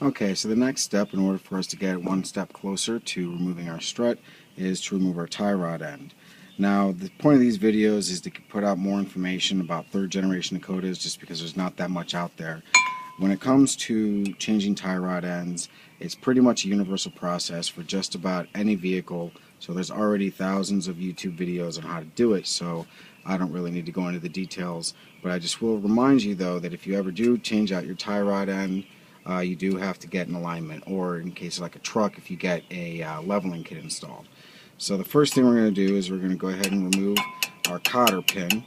Okay, so the next step in order for us to get one step closer to removing our strut is to remove our tie rod end. Now, the point of these videos is to put out more information about third generation Dakotas just because there's not that much out there. When it comes to changing tie rod ends, it's pretty much a universal process for just about any vehicle. So there's already thousands of YouTube videos on how to do it, so I don't really need to go into the details. But I just will remind you though that if you ever do change out your tie rod end, you do have to get an alignment, or in case of like a truck, if you get a leveling kit installed. So the first thing we're going to do is we're going to go ahead and remove our cotter pin.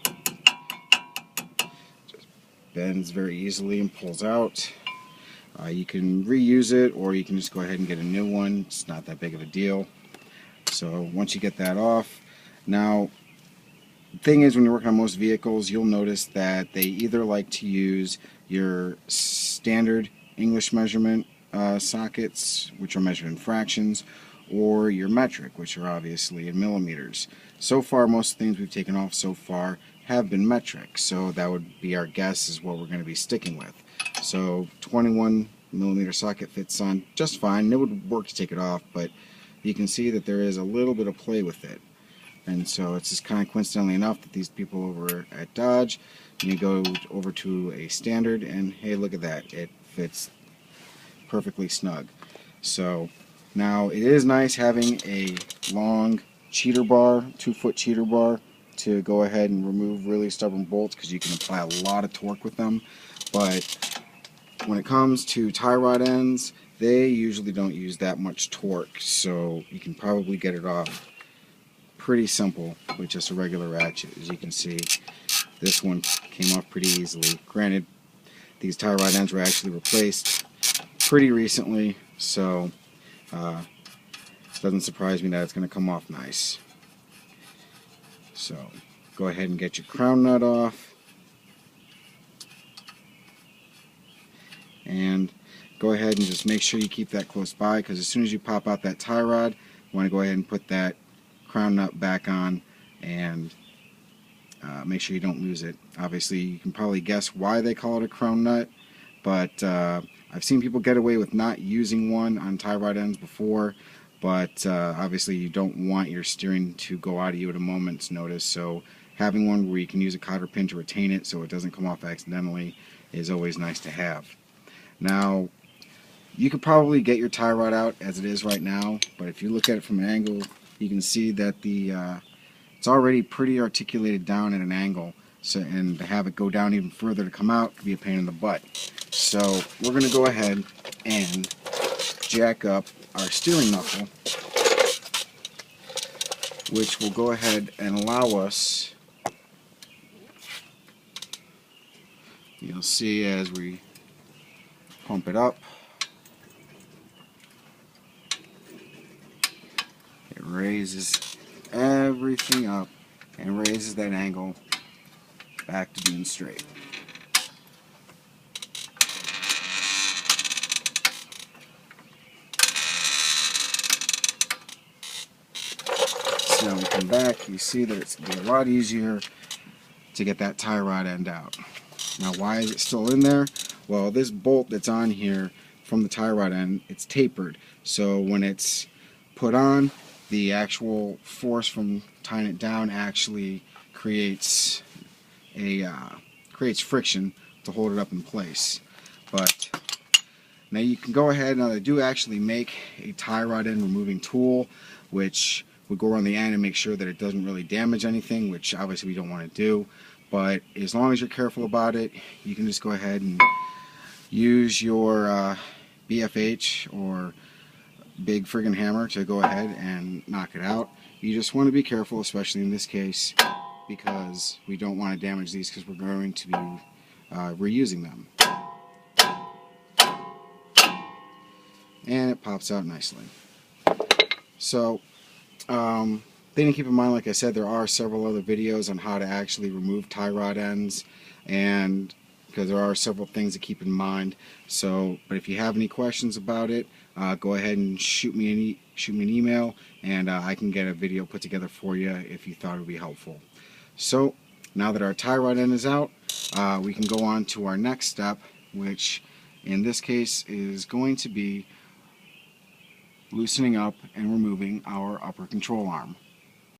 Just bends very easily and pulls out. You can reuse it, or you can just go ahead and get a new one. It's not that big of a deal. So once you get that off, now the thing is, when you're working on most vehicles, you'll notice that they either like to use your standard English measurement sockets, which are measured in fractions, or your metric, which are obviously in millimeters. So far, most of the things we've taken off so far have been metric, so that would be our guess is what we're going to be sticking with. So 21 millimeter socket fits on just fine. It would work to take it off, but you can see that there is a little bit of play with it. And so it's just kind of coincidentally enough that these people over at Dodge, you go over to a standard, and hey, look at that, it fits perfectly snug. So now it is nice having a long cheater bar, 2-foot cheater bar, to go ahead and remove really stubborn bolts, because you can apply a lot of torque with them. But when it comes to tie rod ends, they usually don't use that much torque, so you can probably get it off pretty simple with just a regular ratchet. As you can see, this one came off pretty easily. Granted, these tie rod ends were actually replaced pretty recently, so it doesn't surprise me that it's going to come off nice. So go ahead and get your crown nut off, and go ahead and just make sure you keep that close by, because as soon as you pop out that tie rod, you want to go ahead and put that crown nut back on, and make sure you don't lose it. Obviously, you can probably guess why they call it a crown nut, but I've seen people get away with not using one on tie rod ends before, but obviously you don't want your steering to go out of you at a moment's notice, so having one where you can use a cotter pin to retain it so it doesn't come off accidentally is always nice to have. Now, you could probably get your tie rod out as it is right now, but if you look at it from an angle, you can see that it's already pretty articulated down at an angle, so, and to have it go down even further to come out could be a pain in the butt. So we're going to go ahead and jack up our steering knuckle, which will go ahead and allow us, you'll see as we pump it up, it raises everything up and raises that angle back to being straight. So now we come back, you see that it's going to be a lot easier to get that tie rod end out. Now, why is it still in there? Well, this bolt that's on here from the tie rod end, it's tapered, so when it's put on, the actual force from tying it down actually creates friction to hold it up in place. But now you can go ahead, now they do actually make a tie rod end removing tool, which would go around the end and make sure that it doesn't really damage anything, which obviously we don't want to do. But as long as you're careful about it, you can just go ahead and use your BFH or big friggin' hammer to go ahead and knock it out. You just want to be careful, especially in this case, because we don't want to damage these, because we're going to be reusing them. And it pops out nicely. So thing to keep in mind, like I said, there are several other videos on how to actually remove tie rod ends, and because there are several things to keep in mind. So, but if you have any questions about it, go ahead and shoot me an email, and I can get a video put together for you if you thought it would be helpful. So now that our tie rod end is out, we can go on to our next step, which in this case is going to be loosening up and removing our upper control arm.